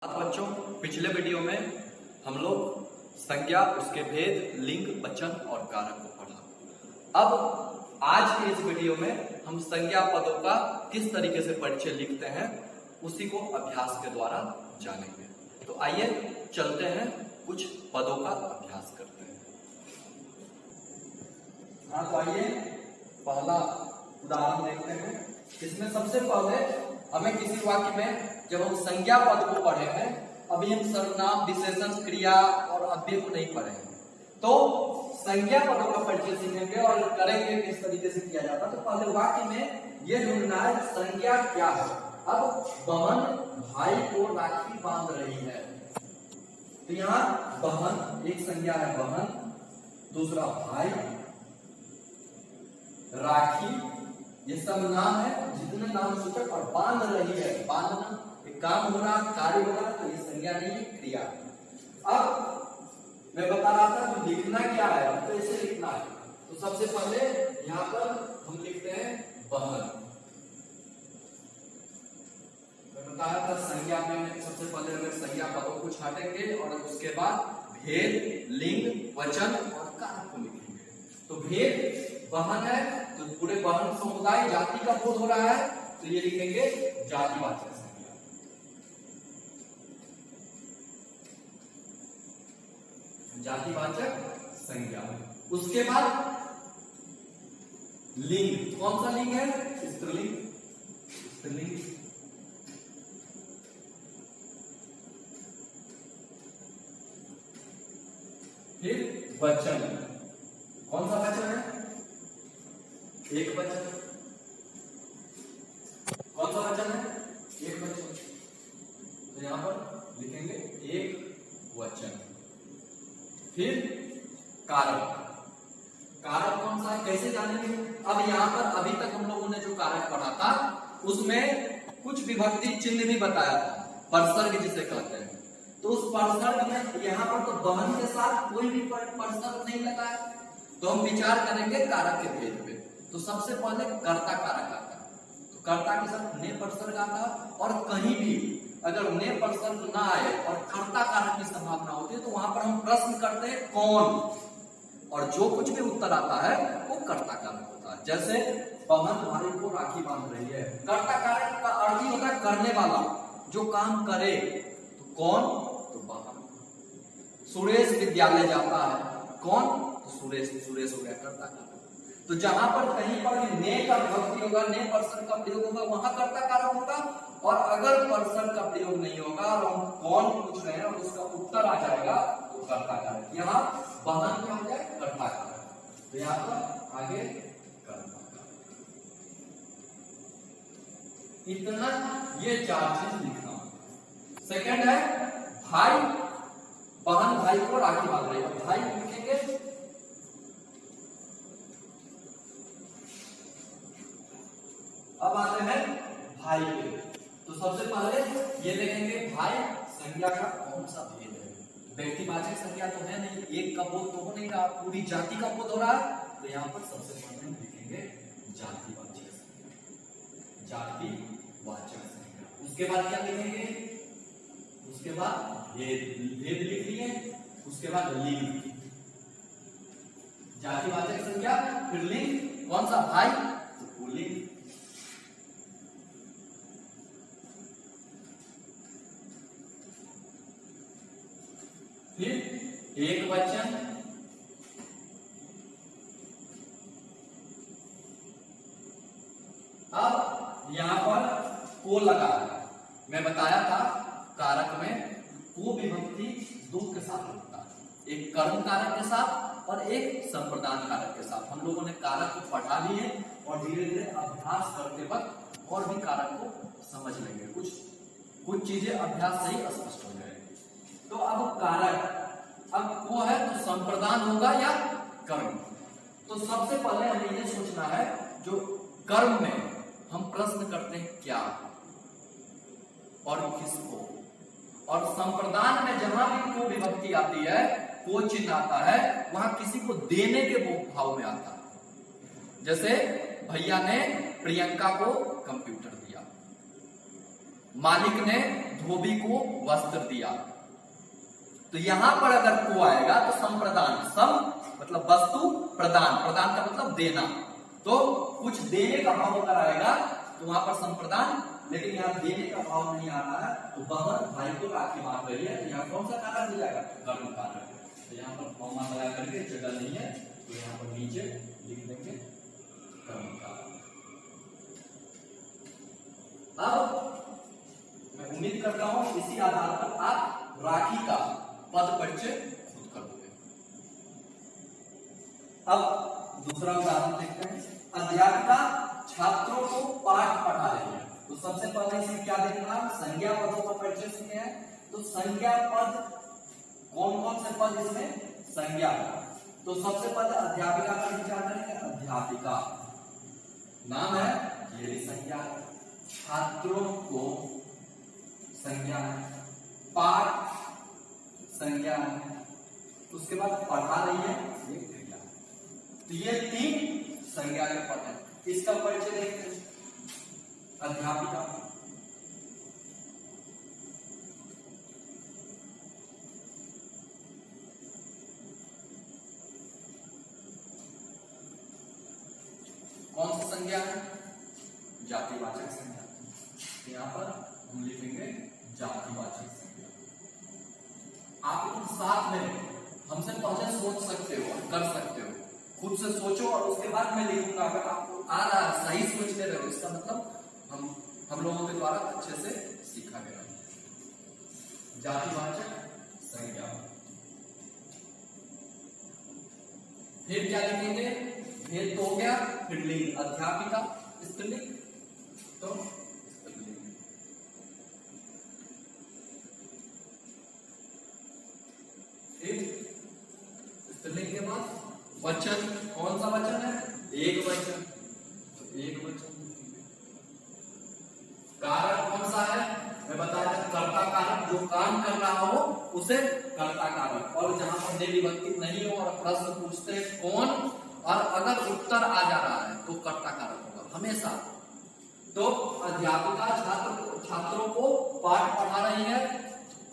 बच्चों, पिछले वीडियो में हम लोग संज्ञा, उसके भेद, लिंग, वचन और कारक को पढ़ा। अब आज के इस वीडियो में हम संज्ञा पदों का किस तरीके से परिचय लिखते हैं उसी को अभ्यास के द्वारा जानेंगे। तो आइए चलते हैं, कुछ पदों का अभ्यास करते हैं। हाँ, तो आइए पहला उदाहरण देखते हैं। इसमें सबसे पहले हमें किसी वाक्य में जब हम संज्ञा पद को पढ़े हैं, अभी हम सर्वनाम, विशेषण, क्रिया और अव्यय को नहीं पढ़े हैं, तो संज्ञा पदों का परिचय सीखेंगे और करेंगे किस तरीके से किया जाता है। तो पहले वाक्य में ये ढूंढना है संज्ञा क्या है। अब बहन भाई को राखी बांध रही है, तो यहाँ बहन एक संज्ञा है, बहन, दूसरा भाई, राखी, ये सब नाम है, जितने नाम सूचक, और बांध रही है, बांधना एक काम होना, कार्य होना, तो ये संज्ञा नहीं है, क्रिया। अब मैं बता रहा था तो लिखना क्या है, अब तो ऐसे लिखना है। तो सबसे पहले यहाँ पर हम लिखते हैं बहन। मैं बता रहा था संज्ञा में सबसे पहले हमें संज्ञा पदों को छाटेंगे और उसके बाद भेद, लिंग, वचन और कारक को लिखेंगे। तो भेद बहन है तो पूरे बहन समुदाय जाति का बोध हो रहा है, तो ये लिखेंगे जातिवाचक संज्ञा। जातिवाचक संज्ञा। उसके बाद लिंग, कौन सा लिंग है? स्त्रीलिंग। स्त्रीलिंग। फिर वचन, कौन सा वचन है? एक वचन। कौन सा वचन है? एक वचन। तो यहां पर लिखेंगे एक वचन। फिर कारक। कारक कौन सा है, कैसे जानेंगे? अब यहां पर अभी तक हम लोगों ने जो कारक पढ़ा था उसमें कुछ विभक्ति चिन्ह भी बताया था, परसर्ग जिसे कहते हैं। तो उस परसर्ग में यहां पर तो बहन के साथ कोई भी परसर्ग नहीं लगा है, तो हम विचार करेंगे कारक के भेद पे। तो सबसे पहले कर्ता कारक आता है, तो कर्ता के साथ ने परसर्ग आता है, और कहीं भी अगर ने परसर्ग ना आए और कर्ता कारक की संभावना होती है तो वहां पर हम प्रश्न करते हैं कौन, और जो कुछ भी उत्तर आता है वो कर्ता कारक होता है। जैसे बहन भाई को राखी बांध रही है, कर्ता कारक का अर्थ ही होता है करने वाला, जो काम करे। तो कौन? तो बहन। सुरेश विद्यालय जाता है, कौन? तो सुरेश। सुरेश हो गया कर्ता कारक। तो जहां पर कहीं पर भी ने का विभक्ति होगा, ने परसर्ग का प्रयोग होगा, वहां कर्ता कारक होगा। और अगर परसर्ग का प्रयोग नहीं होगा और हम कौन पूछ रहे हैं और उसका उत्तर आ जाएगा तो कर्ता कारक। यहाँ बहन क्या हो जाए? कर्ता कारक। तो यहाँ पर आगे कर्ता कारक। इतना ये चार चीज लिखना। सेकंड है भाई, बहन भाई को राखी बांध रही है, भाई लिखेंगे अब आते हैं भाई पे। तो सबसे पहले ये देखेंगे भाई संज्ञा का कौन सा भेद है। व्यक्तिवाचक संज्ञा तो है नहीं, एक का बोध तो हो नहीं रहा, पूरी जाति का बोध हो रहा है। तो यहाँ पर सबसे पहले हम लिखेंगे जातिवाचक संज्ञा। जातिवाचक संज्ञा। उसके बाद क्या लिखेंगे? उसके बाद भेद। भेद लिख लिए। उसके बाद लिंग। जातिवाचक संज्ञा, फिर लिंग। कौन सा? भाई, तो पुल्लिंग। फिर एक वचन, अब यहां पर को लगा है। मैं बताया था कारक में को विभक्ति दो के साथ होता है, एक कर्म कारक के साथ और एक संप्रदान कारक के साथ। हम लोगों ने कारक को पढ़ा भी है और धीरे धीरे अभ्यास करते वक्त और भी कारक को समझ लेंगे, कुछ चीजें अभ्यास से ही स्पष्ट हो जाएगी। तो अब कारक, अब वो है तो संप्रदान होगा या कर्म। तो सबसे पहले हमें ये सोचना है, जो कर्म में हम प्रश्न करते हैं क्या और किसको, और संप्रदान में जहां भी को विभक्ति आती है, को चिन्ह आता है, वहां किसी को देने के भाव में आता है। जैसे भैया ने प्रियंका को कंप्यूटर दिया, मालिक ने धोबी को वस्त्र दिया। तो यहां पर अगर को आएगा तो संप्रदान, सम मतलब वस्तु, प्रदान, प्रदान का मतलब देना, तो कुछ देने का भाव अगर आएगा तो वहां पर संप्रदान, लेकिन यहाँ देने का भाव नहीं आ रहा है, तो बहन भाई को राखी बांध रही है, यहाँ कौन सा कारक मिल जाएगा, कर्म कारक। तो यहाँ पर कॉमा लगा करके जगह नहीं है, तो यहाँ पर नीचे लिख देंगे कर्म कारक। अब मैं उम्मीद करता हूं इसी आधार पर आप राखी का पद परिचय खुद कर दोगे। अब दूसरा उदाहरण देखते हैं। अध्यापिका छात्रों को पाठ पढ़ा रही है। तो सबसे पहले इसमें क्या देखना है, संज्ञा पदों का परिचय सीखे हैं। तो संज्ञा पद कौन कौन से पद इसमें संज्ञा पद। तो सबसे पहले अध्यापिका का विचार करेंगे। अध्यापिका नाम है, ये भी संज्ञा है। छात्रों को संज्ञा है, पाठ संज्ञा है, उसके बाद पढ़ा रही है, ये क्रिया। तो ये 3 संज्ञा के पद है। इसका परिचय देखते हैं। अध्यापिका, कौन सी संज्ञा है, जातिवाचक संज्ञा। यहां पर हम लिखेंगे जातिवाचक संज्ञा। आप लोग साथ में हमसे पहले सोच सकते हो, कर सकते हो, खुद से सोचो और उसके बाद मैं लिखूंगा। अगर आपको आ रहा है, सही सोचते रहो, इसका मतलब हम लोगों के द्वारा अच्छे से सीखा गया। जातिवाचक संज्ञा। फिर क्या लिखेंगे, भेद तो हो गया, फिर लिंग। अध्यापिका स्त्रीलिंग, तो स्त्रीलिंग। फिर स्त्रीलिंग के बाद वचन, कौन सा वचन है, एक वचन, तो एक वचन। कारक कौन सा है, मैं बताया था, कर्ता कारक, जो काम कर रहा हो उसे कर्ता कारक। और जहां पर विभक्ति नहीं हो और प्रश्न पूछते कौन, और अगर उत्तर आ जा रहा है तो कर्ता कारक होगा हमेशा। तो अध्यापिका छात्रों को पाठ पढ़ा रही है,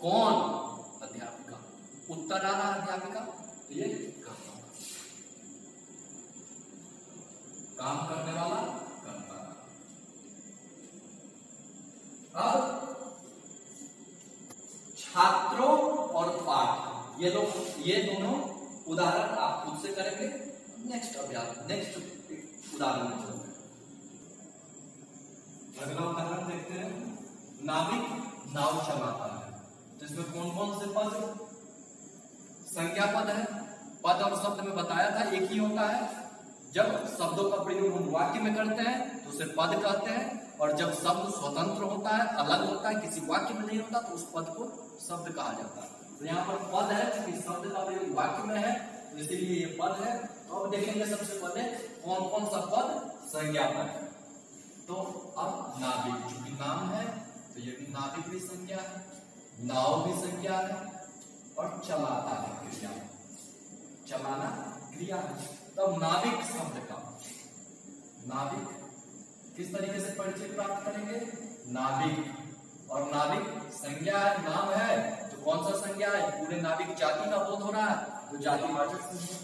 कौन, अध्यापिका। उत्तर आ रहा है अध्यापिका, तो ये काम करने वाला करता। अब छात्रों और पाठ, ये दोनों उदाहरण आप खुद से करेंगे। नेक्स्ट उदाहरण में चलते हैं। अगला उदाहरण देखते हैं। नाविक नाव चलाता है, जिसमें कौन कौन से पद संज्ञा पद है। पद और शब्द में बताया था एक ही होता है। जब शब्दों का प्रयोग हम वाक्य में करते हैं तो उसे पद कहते हैं, और जब शब्द स्वतंत्र होता है, अलग होता है, किसी वाक्य में नहीं होता, तो उस पद को शब्द कहा जाता है। तो यहाँ पर पद है, क्योंकि शब्द का प्रयोग वाक्य में है, तो इसीलिए ये पद है। तो अब देखेंगे सबसे पहले कौन कौन सा पद संज्ञा पद है। तो अब नाविक, चूंकि नाम है तो ये भी नाविक भी संज्ञा है, नाव भी संज्ञा है, और चलाता है क्रिया, चलाना क्रिया है। तब नाविक शब्द का, नाविक किस तरीके से परिचय प्राप्त करेंगे, नाविक, और नाविक संज्ञा है, नाम है, तो कौन सा संज्ञा है, पूरे नाविक जाति का बोध हो रहा है, तो जातिवाचक संज्ञा,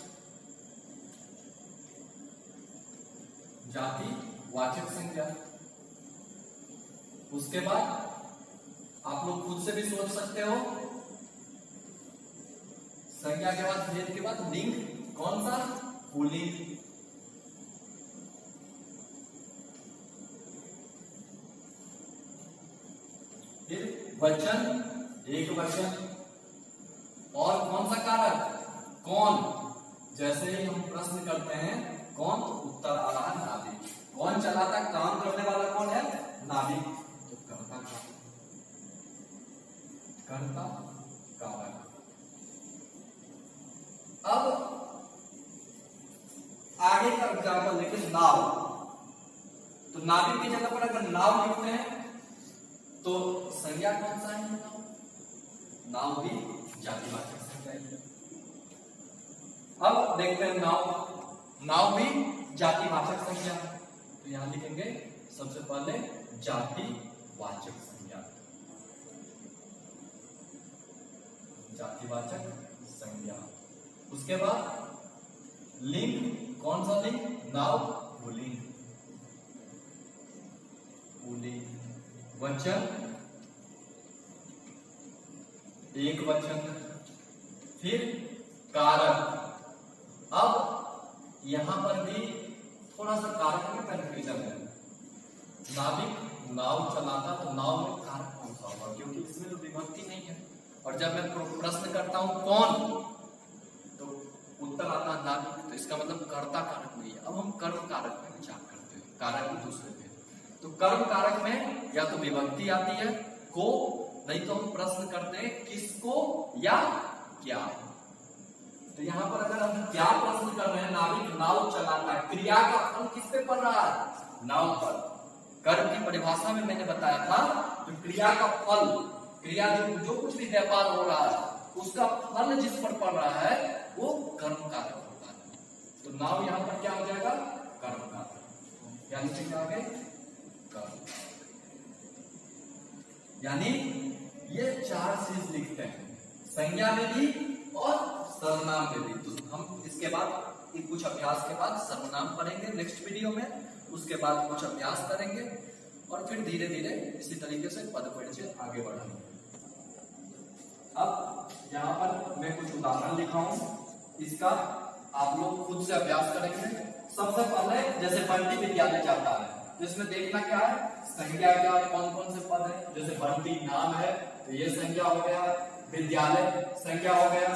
जातिवाचक संज्ञा। उसके बाद आप लोग खुद से भी सोच सकते हो, संज्ञा के बाद भेद के बाद लिंग, कौन सा, पुल्लिंग। फिर वचन, एक वचन, और कौन सा कारक, कौन। जैसे ही हम प्रश्न करते हैं कौन, तो उत्तर आ रहा है नाविक। कौन चलाता, काम करने वाला कौन है, नाविक, तो कर्ता कारक। अब आगे का एग्जाम्पल देखिए, नाव। तो नाविक की जगह पर अगर नाव लिखते हैं तो संज्ञा कौन सा है, नाव भी जातिवाचक संज्ञा है। अब देखते हैं नाव भी जातिवाचक संज्ञा है। तो यहां लिखेंगे सबसे पहले जातिवाचक संज्ञा। जातिवाचक संज्ञा। उसके बाद लिंग, कौन सा लिंग? Noun, pulling. पुल्लिंग। वचन, एक वचन। फिर कारक। अब यहां पर भी थोड़ा सा कारक में कंफ्यूजन है। नाविक नाव चलाता, तो नाव में कारक कौन सा होगा, क्योंकि इसमें तो विभक्ति नहीं है। और जब मैं प्रश्न करता हूं कौन, तो उत्तर आता है नाविक, तो इसका मतलब कर्ता कारक नहीं है। अब हम कर्म कारक में विचार करते हैं, कारक ही दूसरे पे। तो कर्म कारक में या तो विभक्ति आती है को, नहीं तो हम प्रश्न करते हैं किसको या क्या। तो यहां पर अगर हम क्या प्रश्न कर रहे हैं, नाविक नाव चलाता है, क्रिया का फल किस पे पड़ रहा है? नाव पर। कर्म की परिभाषा में मैंने बताया था, तो क्रिया का फल, क्रिया जो कुछ भी व्यापार हो रहा है उसका फल जिस पर पड़ रहा है वो कर्म कारक होता है। तो नाव यहां पर क्या हो जाएगा? कर्म कारक। यानी क्या आगे? कर्म। यानी ये चार चीज लिखते हैं, संज्ञा में भी और सर्वनाम में भी। तो हम इसके बाद कुछ अभ्यास के बाद सर्वनाम पढ़ेंगे नेक्स्ट वीडियो में, उसके बाद कुछ अभ्यास करेंगे और फिर धीरे धीरे इसी तरीके से पद परिचय आगे बढ़ेंगे। अब यहाँ पर मैं कुछ उदाहरण लिखा हूं, इसका आप लोग खुद से अभ्यास करेंगे। सबसे पहले जैसे बंटी विद्यालय जाता है, तो इसमें देखना क्या है? संज्ञा क्या, कौन कौन से पद है। जैसे बंटी नाम है तो ये संज्ञा हो गया, विद्यालय संज्ञा हो गया,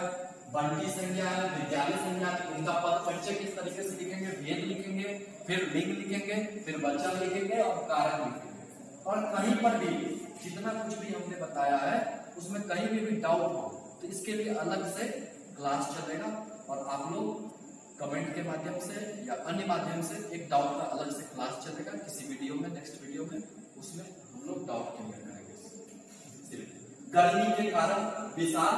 बंटी संज्ञा है, विद्यालय संज्ञा। उनका पद परिचय किस तरीके से लिखेंगे? भेद लिखेंगे, फिर लिंग लिखेंगे, फिर वचन लिखेंगे और कारक लिखेंगे। और कहीं पर भी जितना कुछ भी हमने बताया है उसमें कहीं भी डाउट हो तो इसके लिए अलग से क्लास चलेगा, और आप लोग कमेंट के माध्यम से या अन्य माध्यम से एक डाउट का अलग से क्लास चलेगा किसी वीडियो में, नेक्स्ट वीडियो में, उसमें हम लोग डाउट क्लियर करेंगे। गर्मी के कारण विशाल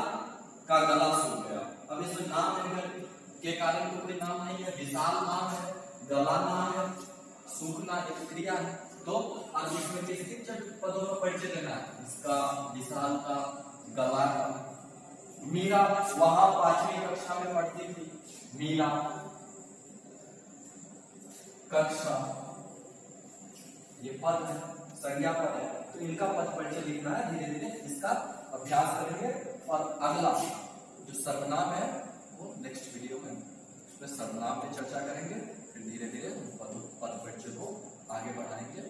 का गला सूख गया। अब इसमें नाम है, के कारण तो कोई नाम नहीं है, विशाल नाम है, गला नाम है, सूखना एक क्रिया है। तो अब इसमें किस पदों का परिचय देना है? इसका, विशाल का, गला का। मीरा वहां 5वीं कक्षा में पढ़ती थी, मीरा कक्षा, ये पद है, संज्ञा पद है, तो इनका पद परिचय लिखना है। धीरे धीरे इसका अभ्यास करेंगे और अगला जो सर्वनाम है वो नेक्स्ट वीडियो में उसमें सर्वनाम पे चर्चा करेंगे। फिर धीरे धीरे पद परिचय को आगे बढ़ाएंगे।